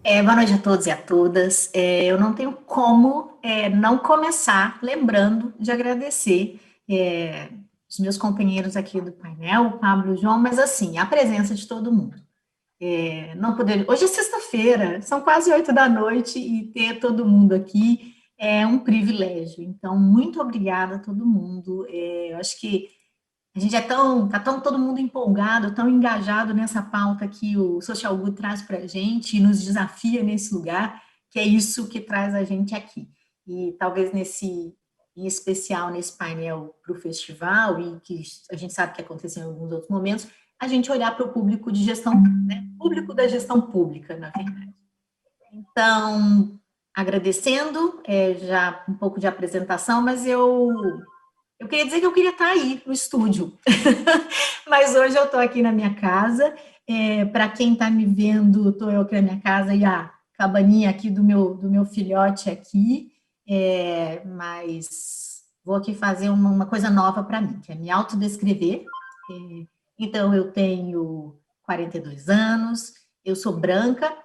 Boa noite a todos e a todas. Eu não tenho como não começar lembrando de agradecer os meus companheiros aqui do painel, o Pablo e o João, mas assim, a presença de todo mundo. Não poder... Hoje é sexta-feira, são quase 8 da noite e ter todo mundo aqui é um privilégio. Então, muito obrigada a todo mundo. Eu acho que a gente tá tão todo mundo empolgado, tão engajado nessa pauta que o Social Good traz para a gente e nos desafia nesse lugar, que é isso que traz a gente aqui. E talvez em especial nesse painel para o festival, e que a gente sabe que aconteceu em alguns outros momentos, a gente olhar para o público de gestão, né? Público da gestão pública, na verdade. Então, agradecendo, já um pouco de apresentação, mas eu queria dizer que eu queria estar aí no estúdio, mas hoje eu estou aqui na minha casa. Para quem está me vendo, estou eu aqui na minha casa e a cabaninha aqui do meu filhote aqui, mas vou aqui fazer uma coisa nova para mim, que é me autodescrever. Então, eu tenho 42 anos, eu sou branca.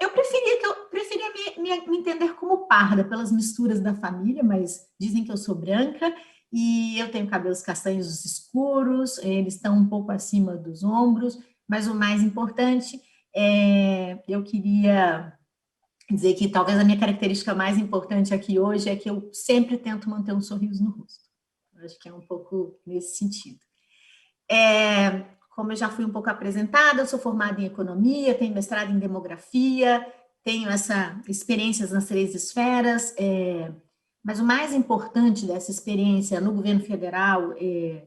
Eu preferia me entender como parda pelas misturas da família, mas dizem que eu sou branca. E eu tenho cabelos castanhos escuros, eles estão um pouco acima dos ombros, mas o mais importante eu queria dizer que talvez a minha característica mais importante aqui hoje é que eu sempre tento manter um sorriso no rosto. Eu acho que é um pouco nesse sentido. Como eu já fui um pouco apresentada, eu sou formada em economia, tenho mestrado em demografia, tenho essa experiências nas 3 esferas, mas o mais importante dessa experiência no governo federal,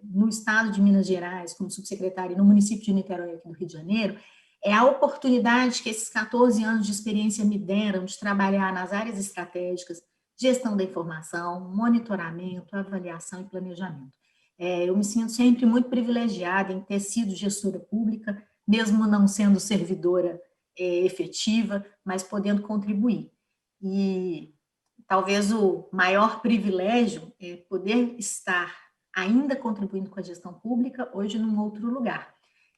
no estado de Minas Gerais, como subsecretária, e no município de Niterói, aqui do Rio de Janeiro, é a oportunidade que esses 14 anos de experiência me deram de trabalhar nas áreas estratégicas, gestão da informação, monitoramento, avaliação e planejamento. Eu me sinto sempre muito privilegiada em ter sido gestora pública, mesmo não sendo servidora efetiva, mas podendo contribuir. E talvez o maior privilégio é poder estar ainda contribuindo com a gestão pública hoje num outro lugar,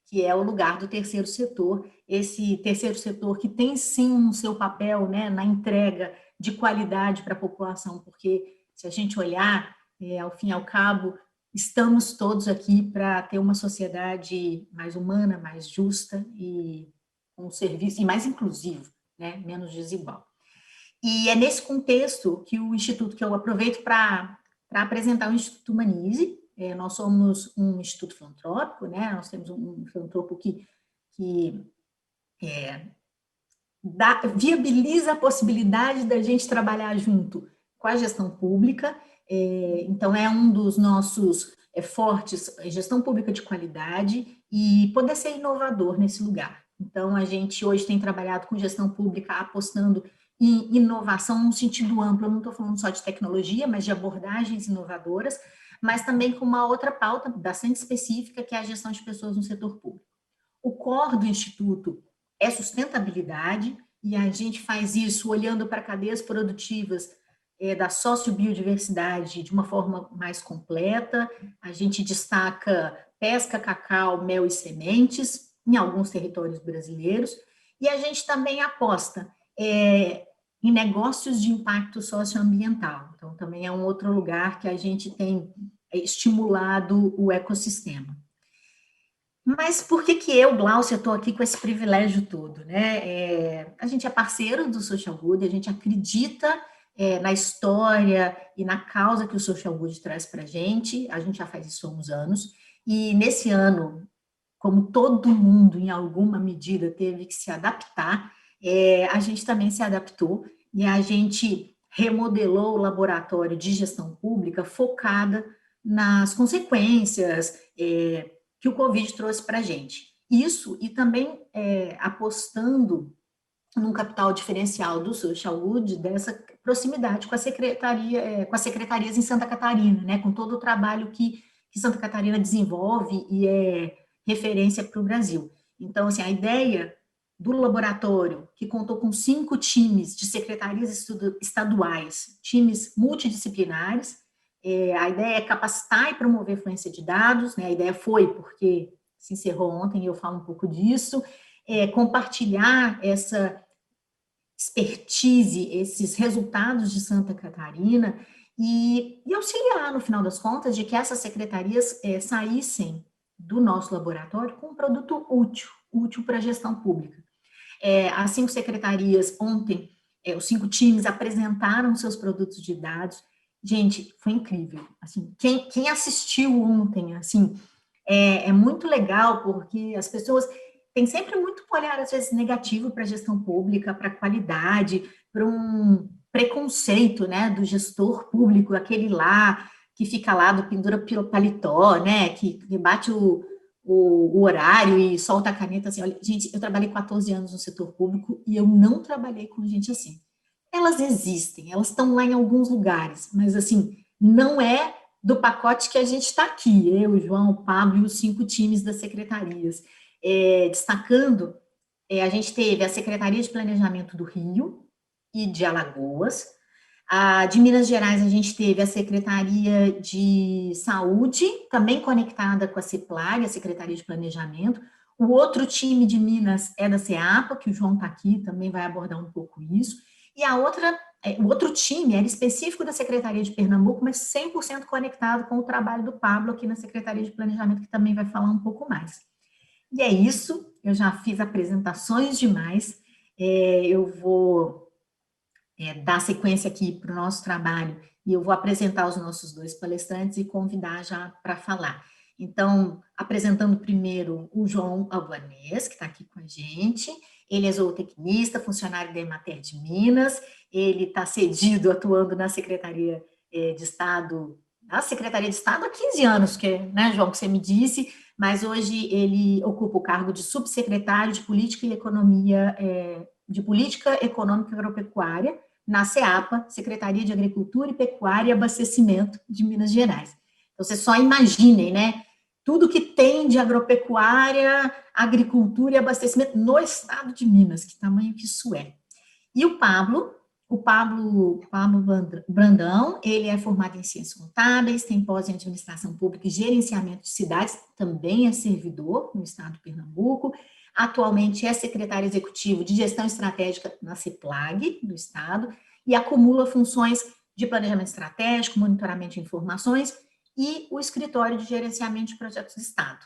que é o lugar do terceiro setor, esse terceiro setor que tem sim o seu papel, né, na entrega de qualidade para a população, porque se a gente olhar, ao fim e ao cabo, estamos todos aqui para ter uma sociedade mais humana, mais justa e um serviço e mais inclusivo, né, menos desigual. E é nesse contexto que o Instituto, que eu aproveito para apresentar o Instituto Humanize. Nós somos um instituto filantrópico, né? Nós temos um filantropo que viabiliza a possibilidade da gente trabalhar junto com a gestão pública. Então, é um dos nossos fortes, gestão pública de qualidade e poder ser inovador nesse lugar. Então, a gente hoje tem trabalhado com gestão pública apostando em inovação no sentido amplo. Eu não estou falando só de tecnologia, mas de abordagens inovadoras, mas também com uma outra pauta bastante específica, que é a gestão de pessoas no setor público. O core do Instituto é sustentabilidade, e a gente faz isso olhando para cadeias produtivas da sociobiodiversidade de uma forma mais completa. A gente destaca pesca, cacau, mel e sementes em alguns territórios brasileiros, e a gente também aposta em negócios de impacto socioambiental. Então, também é um outro lugar que a gente tem estimulado o ecossistema. Mas por que eu, Glaucia, estou aqui com esse privilégio todo, né? A gente é parceiro do Social Good, a gente acredita na história e na causa que o Social Good traz para a gente já faz isso há uns anos, e nesse ano, como todo mundo, em alguma medida, teve que se adaptar, a gente também se adaptou, e a gente remodelou o laboratório de gestão pública focada nas consequências que o Covid trouxe para a gente. Isso, e também apostando num capital diferencial do Social Good, dessa proximidade com a secretaria, com as secretarias em Santa Catarina, né, com todo o trabalho que Santa Catarina desenvolve e é referência para o Brasil. Então, assim, a ideia do laboratório, que contou com 5 times de secretarias estaduais, times multidisciplinares, a ideia é capacitar e promover fluência de dados, né? A ideia foi, porque se encerrou ontem, e eu falo um pouco disso, compartilhar expertise, esses resultados de Santa Catarina e auxiliar, no final das contas, de que essas secretarias saíssem do nosso laboratório com um produto útil para a gestão pública. As 5 secretarias ontem, os 5 times apresentaram seus produtos de dados. Gente, foi incrível. Assim, quem assistiu ontem, assim, é muito legal, porque as pessoas têm sempre muito olhar, às vezes, negativo para a gestão pública, para a qualidade, para um preconceito, né, do gestor público, aquele lá que fica lá, do pendura paletó, né, que bate o horário e solta a caneta assim. Olha, gente, eu trabalhei 14 anos no setor público e eu não trabalhei com gente assim. Elas existem, elas estão lá em alguns lugares, mas assim, não é do pacote que a gente está aqui, eu, o João, o Pablo e os 5 times das secretarias. Destacando, a gente teve a Secretaria de Planejamento do Rio e de Alagoas. De Minas Gerais, a gente teve a Secretaria de Saúde, também conectada com a CEPLAG, a Secretaria de Planejamento. O outro time de Minas é da CEAPA, que o João está aqui, também vai abordar um pouco isso. E o outro time era específico da Secretaria de Pernambuco, mas 100% conectado com o trabalho do Pablo aqui na Secretaria de Planejamento, que também vai falar um pouco mais. E é isso, eu já fiz apresentações demais, eu vou dar sequência aqui para o nosso trabalho e eu vou apresentar os nossos 2 palestrantes e convidar já para falar. Então, apresentando primeiro o João Albanês, que está aqui com a gente. Ele é zootecnista, funcionário da Emater de Minas. Ele está cedido, atuando na Secretaria de Estado, há 15 anos, né, João, que você me disse, mas hoje ele ocupa o cargo de subsecretário de Política e Economia, de Política Econômica Agropecuária, na CEAPA, Secretaria de Agricultura e Pecuária e Abastecimento de Minas Gerais. Então, vocês só imaginem, né? Tudo que tem de agropecuária, agricultura e abastecimento no estado de Minas, que tamanho que isso é. E o Pablo Brandão, ele é formado em Ciências Contábeis, tem pós em Administração Pública e Gerenciamento de Cidades, também é servidor no estado de Pernambuco. Atualmente é secretário executivo de Gestão Estratégica na CEPLAG, do Estado, e acumula funções de planejamento estratégico, monitoramento de informações e o escritório de gerenciamento de projetos do Estado.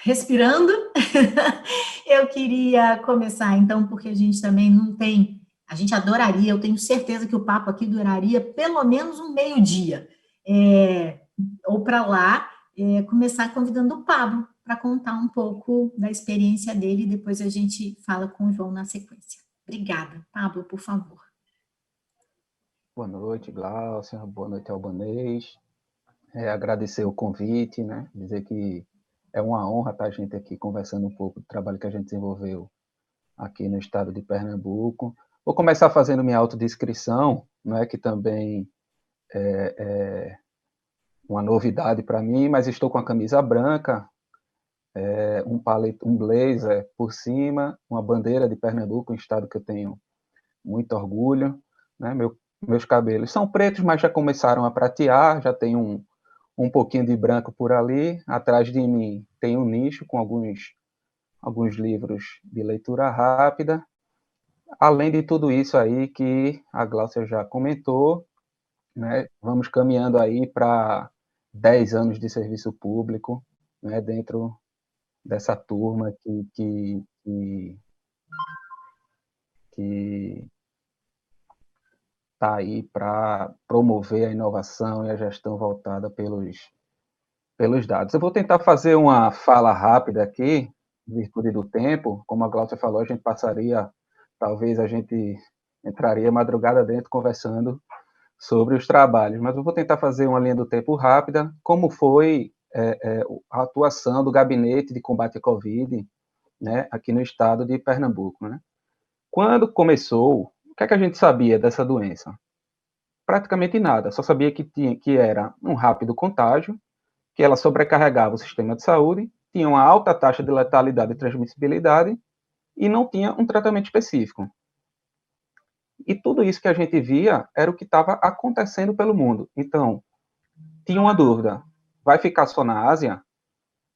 Respirando, eu queria começar, então, porque a gente também não tem, a gente adoraria, eu tenho certeza que o papo aqui duraria pelo menos um meio-dia, ou para lá, começar convidando o Pablo para contar um pouco da experiência dele e depois a gente fala com o João na sequência. Obrigada. Pablo, por favor. Boa noite, Gláucia. Boa noite, Albanês. Agradecer o convite, né? Dizer que é uma honra estar a gente aqui conversando um pouco do trabalho que a gente desenvolveu aqui no estado de Pernambuco. Vou começar fazendo minha autodescrição, né, que também é uma novidade para mim, mas estou com a camisa branca, um blazer por cima, uma bandeira de Pernambuco, um estado que eu tenho muito orgulho, né? Meus cabelos são pretos, mas já começaram a pratear, já tem um pouquinho de branco por ali. Atrás de mim tem um nicho com alguns livros de leitura rápida. Além de tudo isso aí que a Gláucia já comentou, né? Vamos caminhando aí para 10 anos de serviço público, né? Dentro dessa turma que está aí para promover a inovação e a gestão voltada pelos dados. Eu vou tentar fazer uma fala rápida aqui, em virtude do tempo. Como a Gláucia falou, talvez a gente entraria madrugada dentro conversando sobre os trabalhos, mas eu vou tentar fazer uma linha do tempo rápida, como foi a atuação do Gabinete de Combate à Covid, né, aqui no estado de Pernambuco, né? Quando começou, o que é que a gente sabia dessa doença? Praticamente nada, só sabia que era um rápido contágio, que ela sobrecarregava o sistema de saúde, tinha uma alta taxa de letalidade e transmissibilidade e não tinha um tratamento específico. E tudo isso que a gente via era o que estava acontecendo pelo mundo. Então, tinha uma dúvida: vai ficar só na Ásia?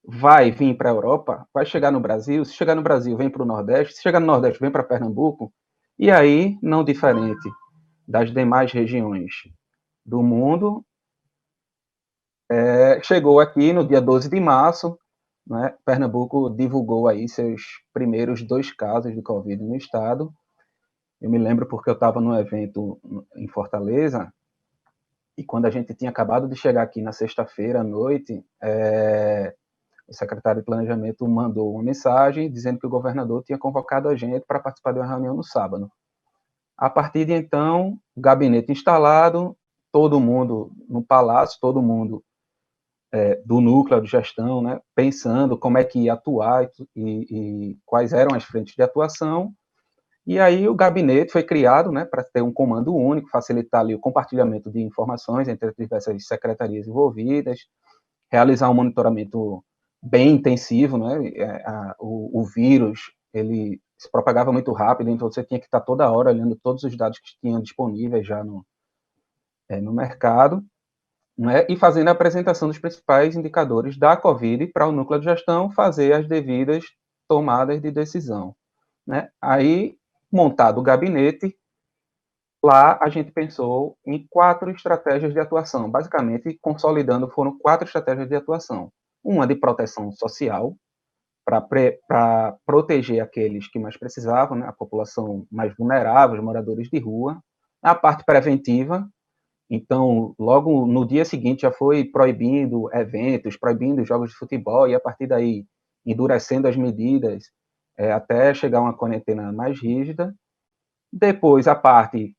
Vai vir para a Europa? Vai chegar no Brasil? Se chegar no Brasil, vem para o Nordeste? Se chegar no Nordeste, vem para Pernambuco? E aí, não diferente das demais regiões do mundo, chegou aqui no dia 12 de março, né, Pernambuco divulgou aí seus primeiros 2 casos de Covid no estado. Eu me lembro porque eu estava num evento em Fortaleza, e quando a gente tinha acabado de chegar aqui na sexta-feira à noite, o secretário de Planejamento mandou uma mensagem dizendo que o governador tinha convocado a gente para participar de uma reunião no sábado. A partir de então, o gabinete instalado, todo mundo no palácio, todo mundo do núcleo de gestão, né, pensando como é que ia atuar e quais eram as frentes de atuação. E aí o gabinete foi criado, né, para ter um comando único, facilitar ali o compartilhamento de informações entre as diversas secretarias envolvidas, realizar um monitoramento bem intensivo, né, o vírus, ele se propagava muito rápido, então você tinha que estar toda hora olhando todos os dados que tinham disponíveis já no mercado, né, e fazendo a apresentação dos principais indicadores da Covid para o núcleo de gestão fazer as devidas tomadas de decisão, né. Aí, montado o gabinete, lá a gente pensou em 4 estratégias de atuação, basicamente consolidando, foram 4 estratégias de atuação. Uma de proteção social, para proteger aqueles que mais precisavam, né, a população mais vulnerável, os moradores de rua. A parte preventiva, então, logo no dia seguinte já foi proibindo eventos, proibindo jogos de futebol, e a partir daí endurecendo as medidas, até chegar a uma quarentena mais rígida. Depois, a parte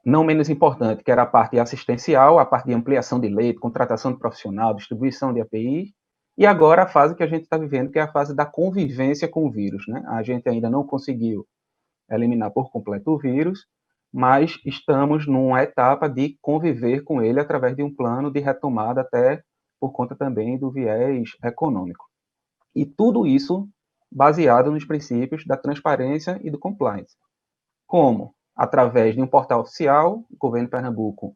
não menos importante, que era a parte assistencial, a parte de ampliação de leito, contratação de profissional, distribuição de API, e agora a fase que a gente está vivendo, que é a fase da convivência com o vírus, né? A gente ainda não conseguiu eliminar por completo o vírus, mas estamos numa etapa de conviver com ele através de um plano de retomada, até por conta também do viés econômico. E tudo isso baseado nos princípios da transparência e do compliance. Como? Através de um portal oficial, o governo de Pernambuco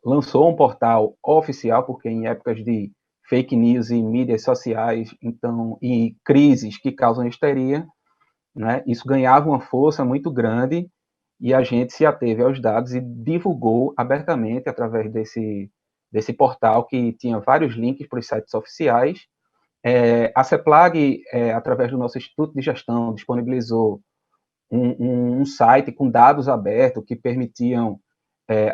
lançou um portal oficial, porque em épocas de fake news e mídias sociais, então, e crises que causam histeria, né, isso ganhava uma força muito grande, e a gente se ateve aos dados e divulgou abertamente através desse portal, que tinha vários links para os sites oficiais. A CEPLAG, através do nosso Instituto de Gestão, disponibilizou um site com dados abertos que permitiam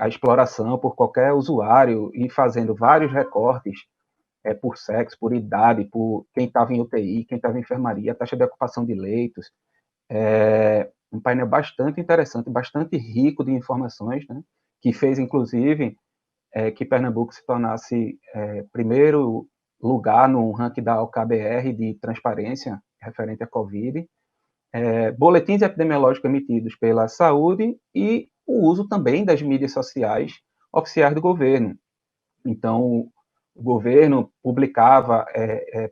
a exploração por qualquer usuário, e fazendo vários recortes por sexo, por idade, por quem estava em UTI, quem estava em enfermaria, taxa de ocupação de leitos. Um painel bastante interessante, bastante rico de informações, né, que fez, inclusive, que Pernambuco se tornasse primeiro lugar no ranking da OKBR de transparência referente à Covid, boletins epidemiológicos emitidos pela saúde e o uso também das mídias sociais oficiais do governo. Então, o governo publicava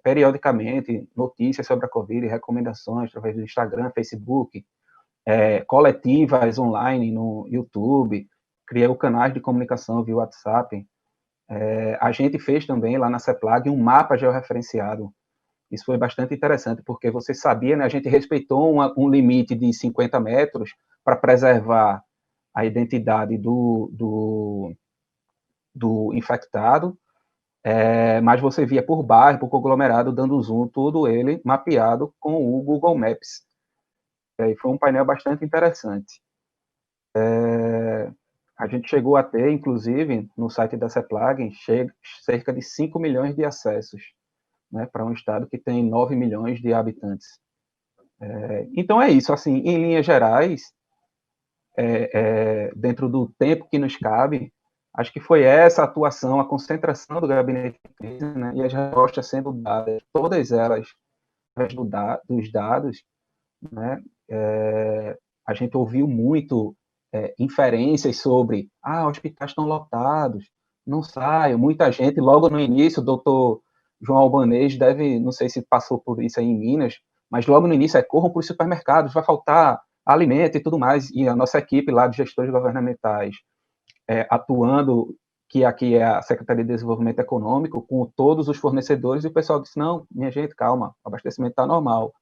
periodicamente notícias sobre a Covid, recomendações através do Instagram, Facebook, coletivas online no YouTube, criou canais de comunicação via WhatsApp. A gente fez também lá na CEPLAG um mapa georreferenciado. Isso foi bastante interessante, porque você sabia, né, a gente respeitou um limite de 50 metros para preservar a identidade do infectado, mas você via por bairro, por conglomerado, dando zoom, tudo ele mapeado com o Google Maps. E foi um painel bastante interessante. A gente chegou a ter, inclusive, no site da CEPLAG, cerca de 5 milhões de acessos, né, para um estado que tem 9 milhões de habitantes. Então é isso, assim, em linhas gerais, dentro do tempo que nos cabe, acho que foi essa atuação, a concentração do gabinete de crise, né, e as respostas sendo dadas, todas elas, dos dados, né, a gente ouviu muito inferências sobre, hospitais estão lotados, não saiam, muita gente, logo no início, o doutor João Albanês deve, não sei se passou por isso aí em Minas, mas logo no início corram para os supermercados, vai faltar alimento e tudo mais, e a nossa equipe lá de gestores governamentais atuando, que aqui é a Secretaria de Desenvolvimento Econômico, com todos os fornecedores, e o pessoal disse, não, minha gente, calma, o abastecimento está normal.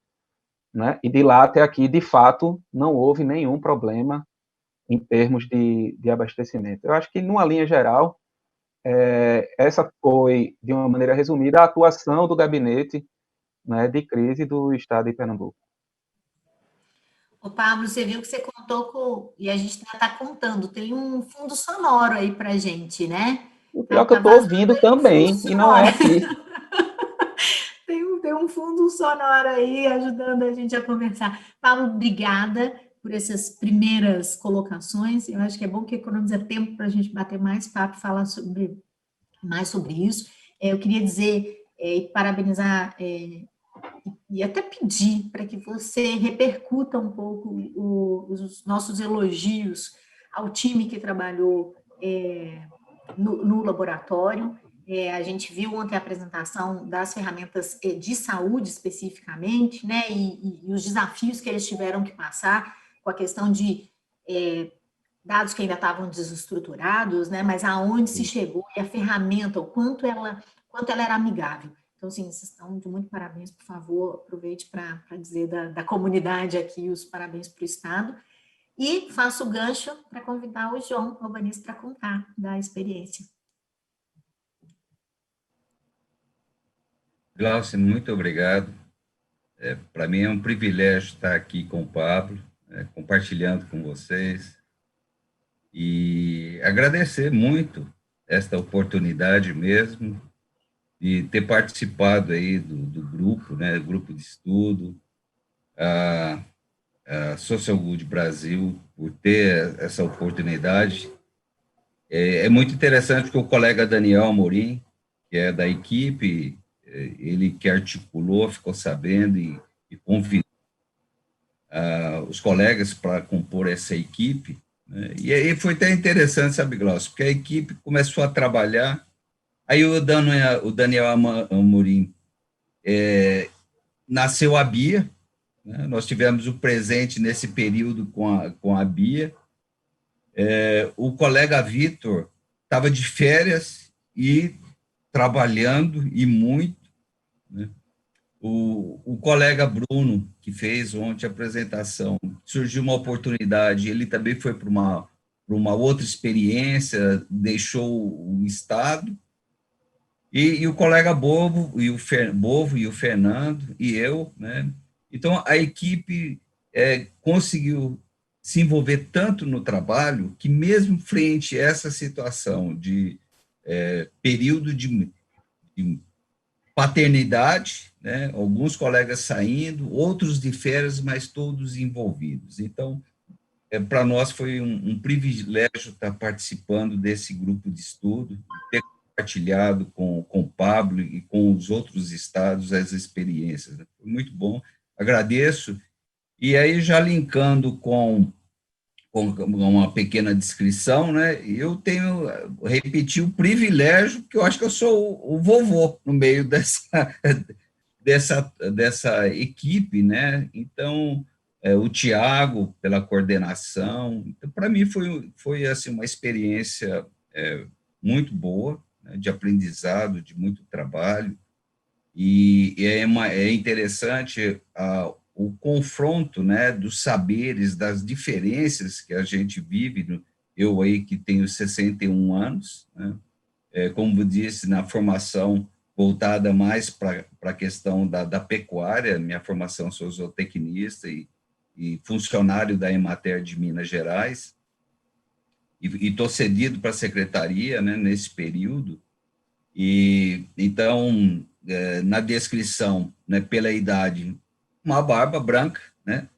né? E de lá até aqui, de fato, não houve nenhum problema em termos de abastecimento. Eu acho que, numa linha geral, essa foi, de uma maneira resumida, a atuação do gabinete, né, de crise do Estado de Pernambuco. Ô, Pablo, você viu que você contou e a gente ainda está contando, tem um fundo sonoro aí para gente, né? O Tá, pior é que eu tá estou vazando ouvindo aí um fundo também, e não é sonoro. aqui. Tem um fundo sonoro aí ajudando a gente a conversar. Pablo, obrigada por essas primeiras colocações. Eu acho que é bom que economiza tempo para a gente bater mais papo, falar mais sobre isso. Eu queria dizer e parabenizar e até pedir para que você repercuta um pouco os nossos elogios ao time que trabalhou no laboratório. A gente viu ontem a apresentação das ferramentas de saúde especificamente, né, e os desafios que eles tiveram que passar com a questão de dados que ainda estavam desestruturados, né, mas aonde se chegou e a ferramenta, o quanto ela era amigável. Então, assim, vocês estão de muito parabéns, por favor, aproveite para dizer da comunidade aqui os parabéns para o Estado. E faço o gancho para convidar o João Albanese para contar da experiência. Glaucio, muito obrigado. Para mim é um privilégio estar aqui com o Pablo, compartilhando com vocês e agradecer muito esta oportunidade mesmo de ter participado aí do grupo, né, grupo de estudo, a Social Good Brasil, por ter essa oportunidade. É muito interessante porque o colega Daniel Amorim, que é da equipe, ele que articulou, ficou sabendo e convidou os colegas para compor essa equipe, né? E aí foi até interessante, sabe, Glaucio, porque a equipe começou a trabalhar, aí o Daniel Amorim nasceu a Bia, né? Nós tivemos o presente nesse período com a Bia, o colega Vitor estava de férias e trabalhando e muito, né? O colega Bruno, que fez ontem a apresentação, surgiu uma oportunidade, ele também foi para uma outra experiência, deixou o Estado, e o colega Bovo e o Fernando, e eu, né? Então, a equipe conseguiu se envolver tanto no trabalho que, mesmo frente a essa situação de período de paternidade, né? Alguns colegas saindo, outros de férias, mas todos envolvidos. Então, para nós foi um privilégio estar participando desse grupo de estudo, ter compartilhado com o Pablo e com os outros estados as experiências. Foi muito bom, agradeço. E aí, já linkando com uma pequena descrição, né? Eu tenho repetir o privilégio, que eu acho que eu sou o vovô no meio dessa equipe, né? Então, o Tiago pela coordenação. Então, para mim foi assim uma experiência muito boa, né, de aprendizado, de muito trabalho. E é interessante o confronto, né, dos saberes, das diferenças que a gente vive. Eu aí que tenho 61 anos, né, como disse, na formação voltada mais para a questão da pecuária, minha formação sou zootecnista e funcionário da Emater de Minas Gerais, e estou cedido para a secretaria, né, nesse período. E então, na descrição, né, pela idade, uma barba branca, né?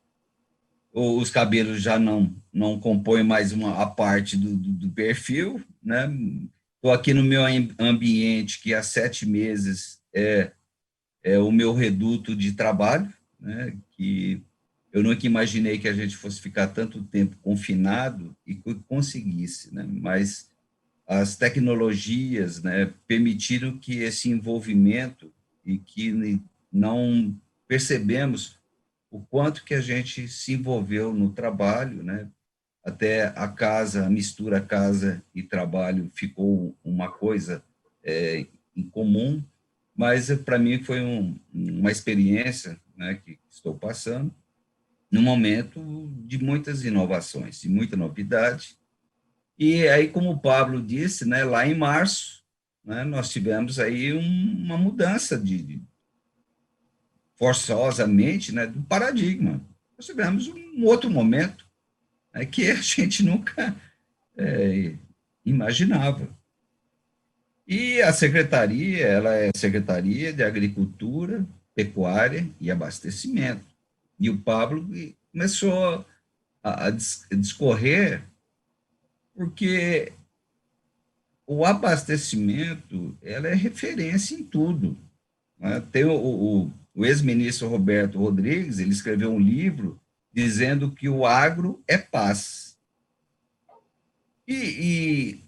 Os cabelos já não compõem mais a parte do perfil, né? Estou aqui no meu ambiente, que há 7 meses é o meu reduto de trabalho, né? Que eu nunca imaginei que a gente fosse ficar tanto tempo confinado e que conseguisse, né? Mas as tecnologias, né, permitiram que esse envolvimento e que não percebemos o quanto que a gente se envolveu no trabalho, né? Até a mistura casa e trabalho ficou uma coisa em comum, mas para mim foi uma experiência, né, que estou passando, num momento de muitas inovações, de muita novidade. E aí, como o Pablo disse, né, lá em março, né, nós tivemos aí uma mudança forçosamente, né, do paradigma. Nós tivemos um outro momento, né, que a gente nunca imaginava. E a secretaria, ela é Secretaria de Agricultura, Pecuária e Abastecimento. E o Pablo começou a discorrer, porque o abastecimento, ela é referência em tudo, né? Tem o ex-ministro Roberto Rodrigues, ele escreveu um livro dizendo que o agro é paz. E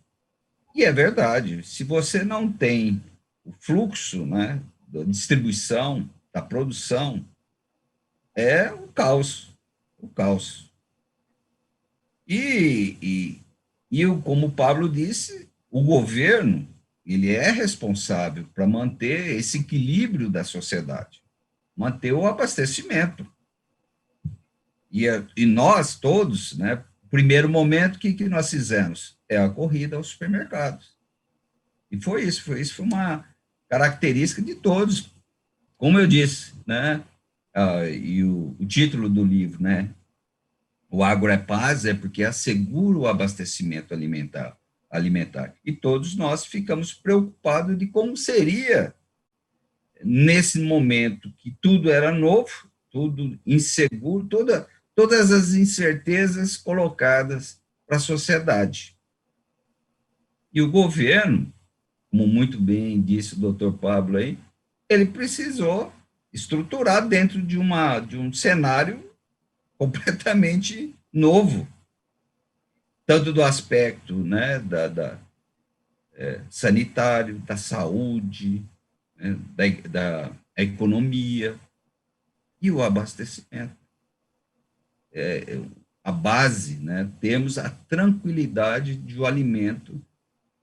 é verdade, se você não tem o fluxo, né, da distribuição, da produção, é o caos, o caos. Como o Pablo disse, o governo, ele é responsável para manter esse equilíbrio da sociedade, manter o abastecimento. E nós todos, né, primeiro momento, o que nós fizemos? É a corrida aos supermercados. E foi isso, foi uma característica de todos. Como eu disse, né, e o título do livro, né, o agro é paz, é porque assegura o abastecimento alimentar. E todos nós ficamos preocupados de como seria nesse momento que tudo era novo, tudo inseguro, todas as incertezas colocadas para a sociedade. E o governo, como muito bem disse o doutor Pablo aí, ele precisou estruturar dentro de um cenário completamente novo, tanto do aspecto, né, sanitário, da saúde, né, da economia e o abastecimento. A base, né, temos a tranquilidade de o alimento,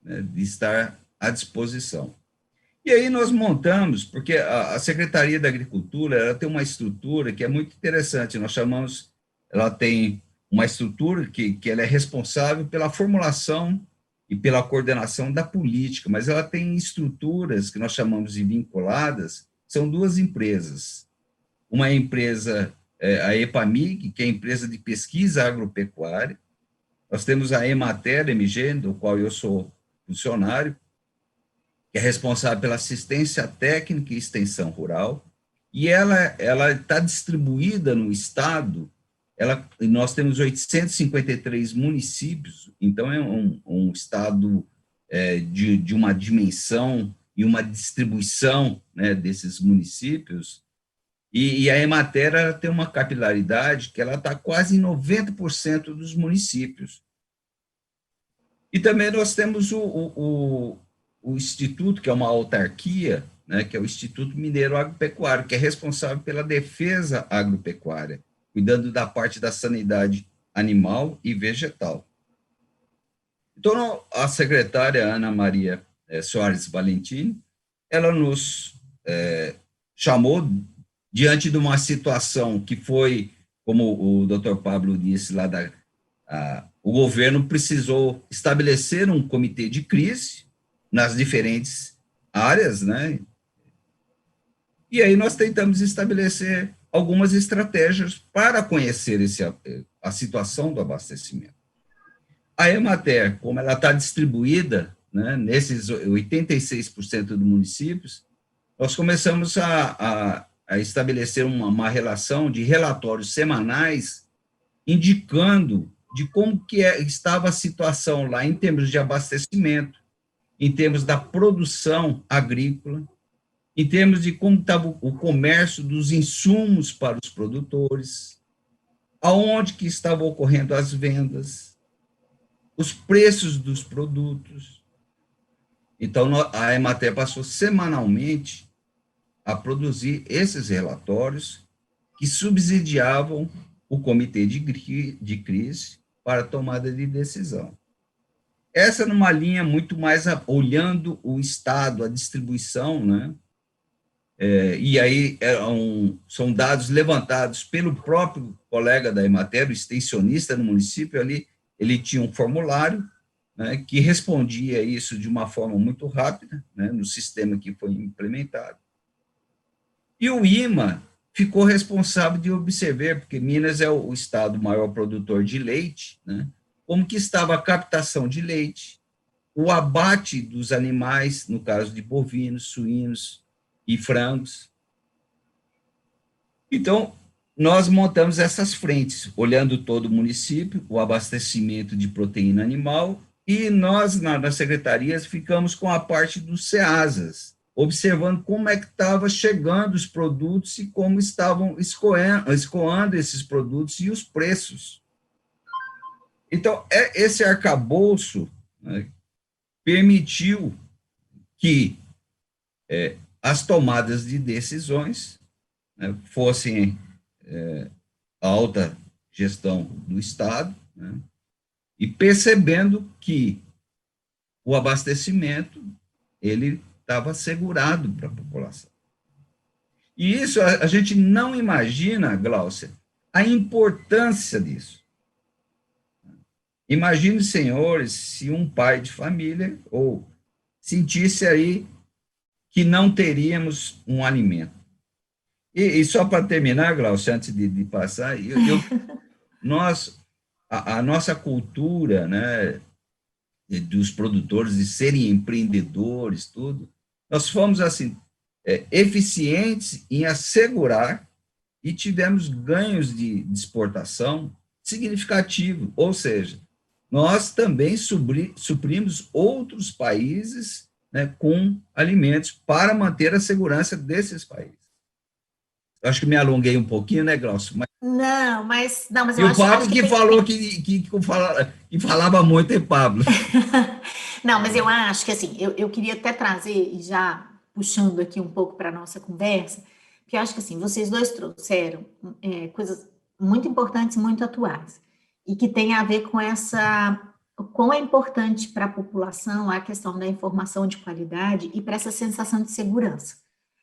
né, de estar à disposição. E aí nós montamos, porque a Secretaria da Agricultura, ela tem uma estrutura que é muito interessante, ela tem uma estrutura que ela é responsável pela formulação e pela coordenação da política, mas ela tem estruturas que nós chamamos de vinculadas, são duas empresas. Uma é a empresa, a EPAMIG, que é a empresa de pesquisa agropecuária, nós temos a Emater, MG, do qual eu sou funcionário, que é responsável pela assistência técnica e extensão rural, e ela está distribuída no estado, nós temos 853 municípios, então é um estado de uma dimensão e uma distribuição, né, desses municípios, e a Emater tem uma capilaridade que ela está quase em 90% dos municípios. E também nós temos o Instituto, que é uma autarquia, né, que é o Instituto Mineiro Agropecuário, que é responsável pela defesa agropecuária, cuidando da parte da sanidade animal e vegetal. Então, a secretária Ana Maria Soares Valentim, ela nos chamou diante de uma situação que foi, como o doutor Pablo disse, o governo precisou estabelecer um comitê de crise nas diferentes áreas, né? E aí nós tentamos estabelecer algumas estratégias para conhecer a situação do abastecimento. A Emater, como ela está distribuída, né, nesses 86% dos municípios, nós começamos a estabelecer uma relação de relatórios semanais indicando de como que estava a situação lá em termos de abastecimento, em termos da produção agrícola, em termos de como estava o comércio dos insumos para os produtores, aonde que estavam ocorrendo as vendas, os preços dos produtos. Então, a Emater passou semanalmente a produzir esses relatórios que subsidiavam o comitê de crise para a tomada de decisão. Essa numa linha muito mais olhando o Estado, a distribuição, né, e aí são dados levantados pelo próprio colega da Emater, o extensionista no município ali, ele tinha um formulário, né, que respondia isso de uma forma muito rápida, né, no sistema que foi implementado. E o IMA ficou responsável de observar, porque Minas é o estado maior produtor de leite, né, como que estava a captação de leite, o abate dos animais, no caso de bovinos, suínos e frangos. Então, nós montamos essas frentes, olhando todo o município, o abastecimento de proteína animal, e nós, nas secretarias, ficamos com a parte dos CEASAs, observando como é que estava chegando os produtos e como estavam escoando esses produtos e os preços. Então, esse arcabouço, né, permitiu que as tomadas de decisões, né, fossem a alta gestão do Estado, né, e percebendo que o abastecimento ele estava assegurado para a população. E isso a gente não imagina, Gláucia, a importância disso. Imagine, senhores, se um pai de família ou sentisse aí que não teríamos um alimento. E só para terminar, Glaucio, antes de passar, a nossa cultura, né, dos produtores de serem empreendedores, tudo, nós fomos assim eficientes em assegurar e tivemos ganhos de exportação significativos, ou seja, nós também suprimos outros países, né, com alimentos para manter a segurança desses países. Eu acho que me alonguei um pouquinho, né, Glaucio? Não, mas E eu o Pablo acho que que tem. falou que falava muito, hein, Pablo? Não, mas eu acho que assim, eu queria até trazer, e já puxando aqui um pouco para a nossa conversa, que eu acho que assim, vocês dois trouxeram coisas muito importantes, muito atuais, e que tem a ver com o quão é importante para a população a questão da informação de qualidade e para essa sensação de segurança.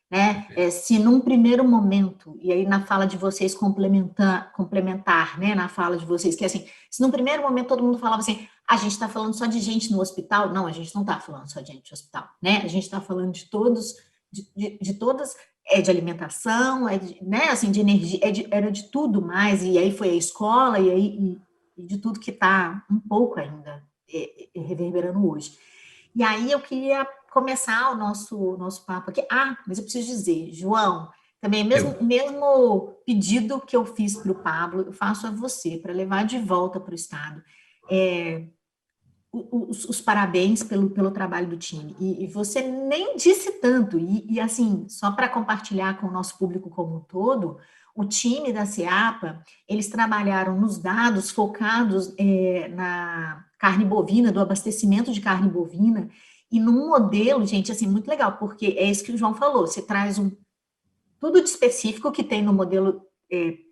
Né? Se num primeiro momento, e aí na fala de vocês complementar, né, na fala de vocês, que é assim, se num primeiro momento todo mundo falava assim, a gente está falando só de gente no hospital, não, a gente não está falando só de gente no hospital, né, a gente está falando de todos, de todas, de alimentação, né, assim, de energia, era de tudo mais, e aí foi a escola, e aí e de tudo que está um pouco ainda reverberando hoje. E aí eu queria começar o nosso papo aqui. Ah, mas eu preciso dizer, João, também mesmo pedido que eu fiz para o Pablo, eu faço a você, para levar de volta para o Estado. Os parabéns pelo trabalho do time. E você nem disse tanto, e assim, só para compartilhar com o nosso público como um todo, o time da CEAPA, eles trabalharam nos dados focados na carne bovina, do abastecimento de carne bovina, e num modelo, gente, assim, muito legal, porque é isso que o João falou, você traz tudo de específico que tem no modelo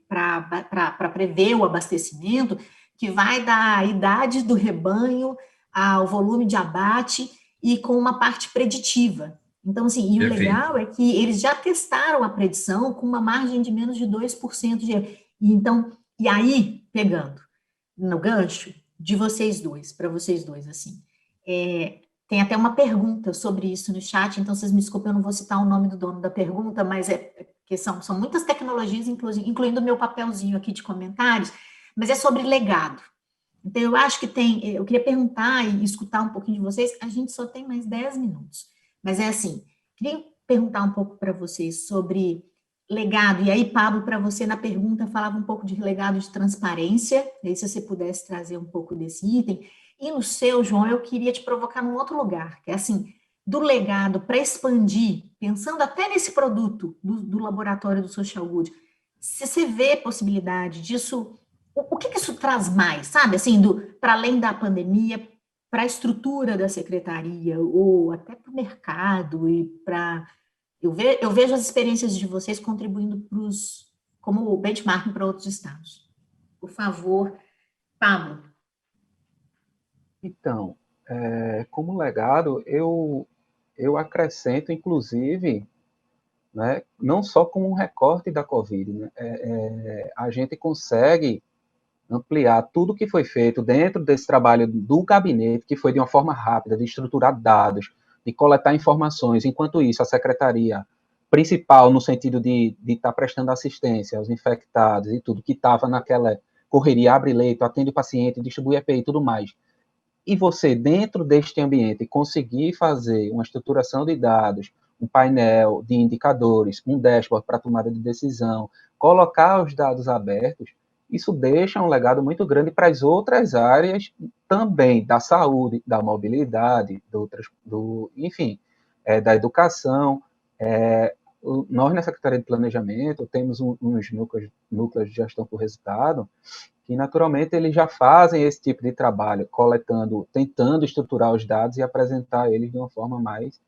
para prever o abastecimento, que vai da idade do rebanho ao volume de abate e com uma parte preditiva. Então, assim, e o legal é que eles já testaram a predição com uma margem de menos de 2% de erro. Então, e aí, pegando no gancho de vocês dois, para vocês dois, assim, tem até uma pergunta sobre isso no chat, então vocês me desculpem, eu não vou citar o nome do dono da pergunta, mas porque são muitas tecnologias, incluindo o meu papelzinho aqui de comentários, mas é sobre legado. Então, eu acho que eu queria perguntar e escutar um pouquinho de vocês, a gente só tem mais 10 minutos, mas é assim, queria perguntar um pouco para vocês sobre legado, e aí, Pablo, para você na pergunta, falava um pouco de legado de transparência, e aí se você pudesse trazer um pouco desse item, e no seu, João, eu queria te provocar num outro lugar, que é assim, do legado para expandir, pensando até nesse produto do laboratório do Social Good, se você vê possibilidade disso, o que isso traz mais, sabe? Assim, para além da pandemia, para a estrutura da secretaria, ou até para o mercado, e para. Eu vejo as experiências de vocês contribuindo como benchmarking para outros estados. Por favor, Pablo. Então, como legado, eu acrescento, inclusive, né, não só com um recorte da Covid, né, a gente consegue ampliar tudo que foi feito dentro desse trabalho do gabinete, que foi de uma forma rápida, de estruturar dados, de coletar informações. Enquanto isso, a secretaria principal, no sentido de estar prestando assistência aos infectados e tudo, que estava naquela correria, abre leito, atende o paciente, distribui EPI e tudo mais. E você, dentro deste ambiente, conseguir fazer uma estruturação de dados, um painel de indicadores, um dashboard para tomada de decisão, colocar os dados abertos, isso deixa um legado muito grande para as outras áreas também, da saúde, da mobilidade, enfim, da educação. Nós, na Secretaria de Planejamento, temos uns núcleos de gestão por resultado, que naturalmente eles já fazem esse tipo de trabalho, coletando, tentando estruturar os dados e apresentar eles de uma forma mais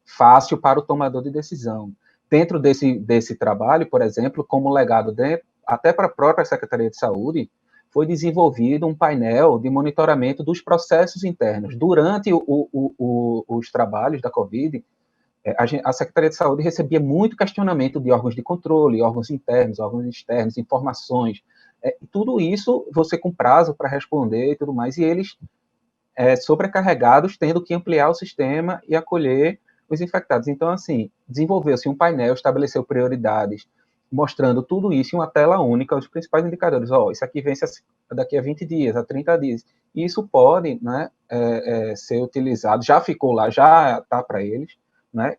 fácil para o tomador de decisão. Dentro desse trabalho, por exemplo, como legado até para a própria Secretaria de Saúde, foi desenvolvido um painel de monitoramento dos processos internos. Durante os trabalhos da Covid, a Secretaria de Saúde recebia muito questionamento de órgãos de controle, órgãos internos, órgãos externos, informações, tudo isso você com prazo para responder e tudo mais, e eles sobrecarregados, tendo que ampliar o sistema e acolher os infectados. Então, assim, desenvolveu-se um painel, estabeleceu prioridades, mostrando tudo isso em uma tela única, os principais indicadores. Isso aqui vence daqui a 20 dias, a 30 dias. E isso pode, né, ser utilizado, já ficou lá, já está para eles, né?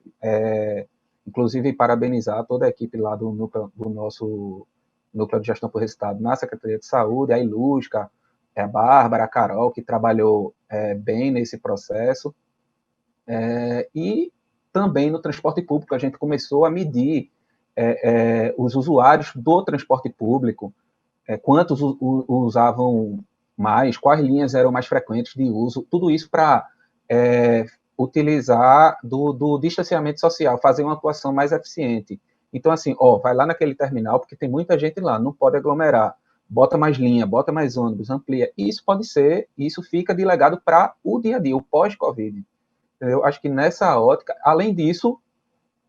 Inclusive, parabenizar toda a equipe lá do nosso Núcleo de Gestão por Resultado na Secretaria de Saúde, a Ilusca, a Bárbara, a Carol, que trabalhou bem nesse processo. E também no transporte público, a gente começou a medir os usuários do transporte público, quantos usavam mais, quais linhas eram mais frequentes de uso, tudo isso para utilizar do distanciamento social, fazer uma atuação mais eficiente. Então, assim, vai lá naquele terminal, porque tem muita gente lá, não pode aglomerar, bota mais linha, bota mais ônibus, amplia. Isso pode ser, isso fica de legado para o dia a dia, o pós-Covid. Eu acho que nessa ótica, além disso,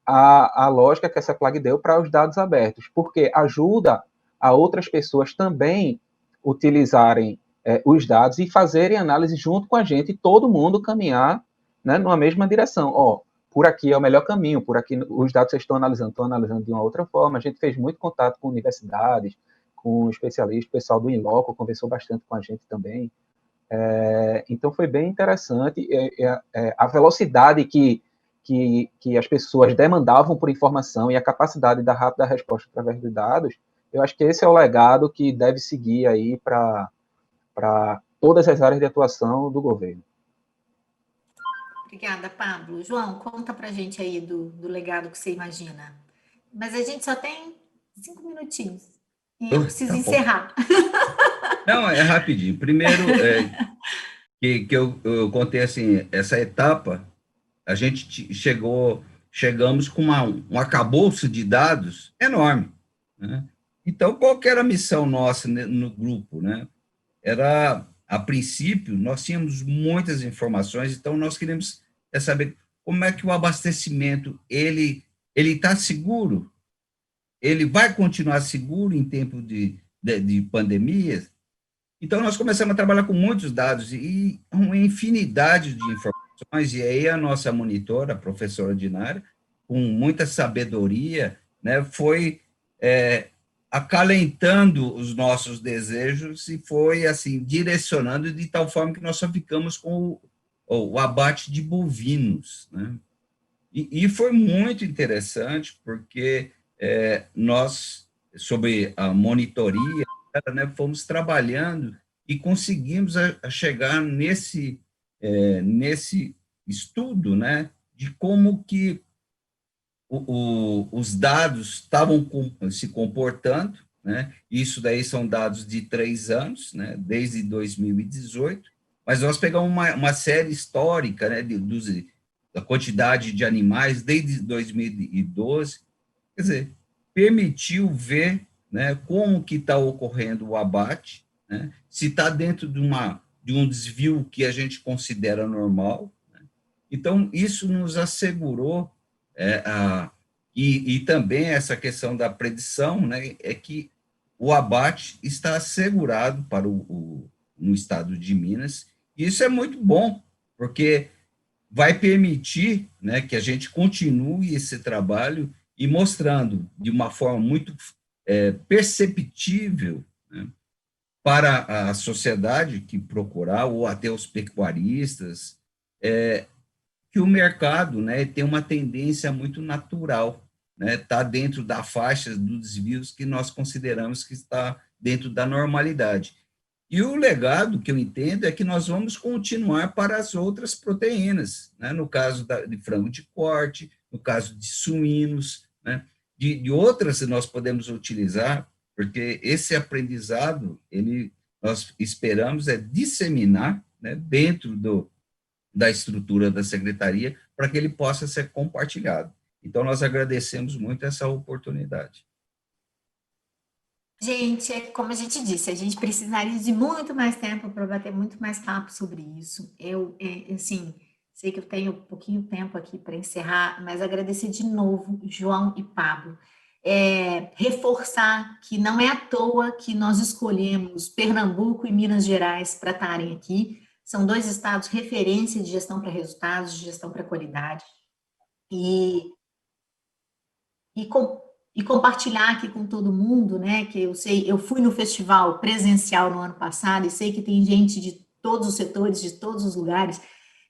a lógica que essa Plag deu para os dados abertos, porque ajuda a outras pessoas também utilizarem os dados e fazerem análise junto com a gente, e todo mundo caminhar, né, numa mesma direção. Por aqui é o melhor caminho, por aqui os dados que vocês estão analisando de uma outra forma. A gente fez muito contato com universidades, com especialistas, o pessoal do Inloco conversou bastante com a gente também. Então foi bem interessante a velocidade que as pessoas demandavam por informação e a capacidade da rápida resposta através de dados. Eu acho que esse é o legado que deve seguir aí para todas as áreas de atuação do governo. Obrigada, Pablo. João, conta para a gente aí do legado que você imagina. Mas a gente só tem 5 minutinhos e eu preciso encerrar. Não, é rapidinho. Primeiro, que eu contei assim, essa etapa, a gente chegamos com um arcabouço de dados enorme, né? Então, qual que era a missão nossa no grupo, né? Era, a princípio, nós tínhamos muitas informações, então nós queríamos saber como é que o abastecimento, ele está seguro? Ele vai continuar seguro em tempo de pandemia? Então, nós começamos a trabalhar com muitos dados e uma infinidade de informações, e aí a nossa monitora, a professora Dinara, com muita sabedoria, né, foi acalentando os nossos desejos e foi, assim, direcionando de tal forma que nós só ficamos com o abate de bovinos, né? E foi muito interessante, porque nós, sobre a monitoria, né, fomos trabalhando e conseguimos chegar nesse estudo, né, de como que os dados estavam se comportando, né? Isso daí são dados de 3 anos, né, desde 2018, mas nós pegamos uma série histórica, né, da quantidade de animais desde 2012, quer dizer, permitiu ver, né, como que está ocorrendo o abate, né, se está dentro de um desvio que a gente considera normal, né? Então, isso nos assegurou E também essa questão da predição, né, é que o abate está assegurado para no estado de Minas, e isso é muito bom, porque vai permitir, né, que a gente continue esse trabalho e mostrando de uma forma muito perceptível, né, para a sociedade que procurar, ou até os pecuaristas, que o mercado, né, tem uma tendência muito natural, né, tá dentro da faixa dos desvios que nós consideramos que está dentro da normalidade. E o legado que eu entendo é que nós vamos continuar para as outras proteínas, né, no caso de frango de corte, no caso de suínos, né, de outras nós podemos utilizar, porque esse aprendizado, nós esperamos disseminar, né, dentro da estrutura da secretaria, para que ele possa ser compartilhado. Então, nós agradecemos muito essa oportunidade. Gente, como a gente disse, a gente precisaria de muito mais tempo para bater muito mais papo sobre isso. Eu, assim, sei que eu tenho pouquinho tempo aqui para encerrar, mas agradecer de novo, João e Pablo. Reforçar que não é à toa que nós escolhemos Pernambuco e Minas Gerais para estarem aqui. São 2 estados referência de gestão para resultados, de gestão para qualidade. E compartilhar aqui com todo mundo, né, que eu fui no festival presencial no ano passado e sei que tem gente de todos os setores, de todos os lugares.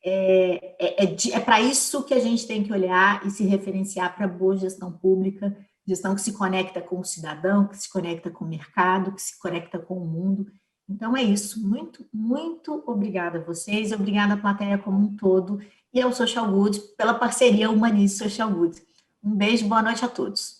É para isso que a gente tem que olhar e se referenciar para boa gestão pública, gestão que se conecta com o cidadão, que se conecta com o mercado, que se conecta com o mundo. Então é isso. Muito, muito obrigada a vocês, obrigada à plateia como um todo e ao Social Good pela parceria Humanize Social Good. Um beijo, boa noite a todos.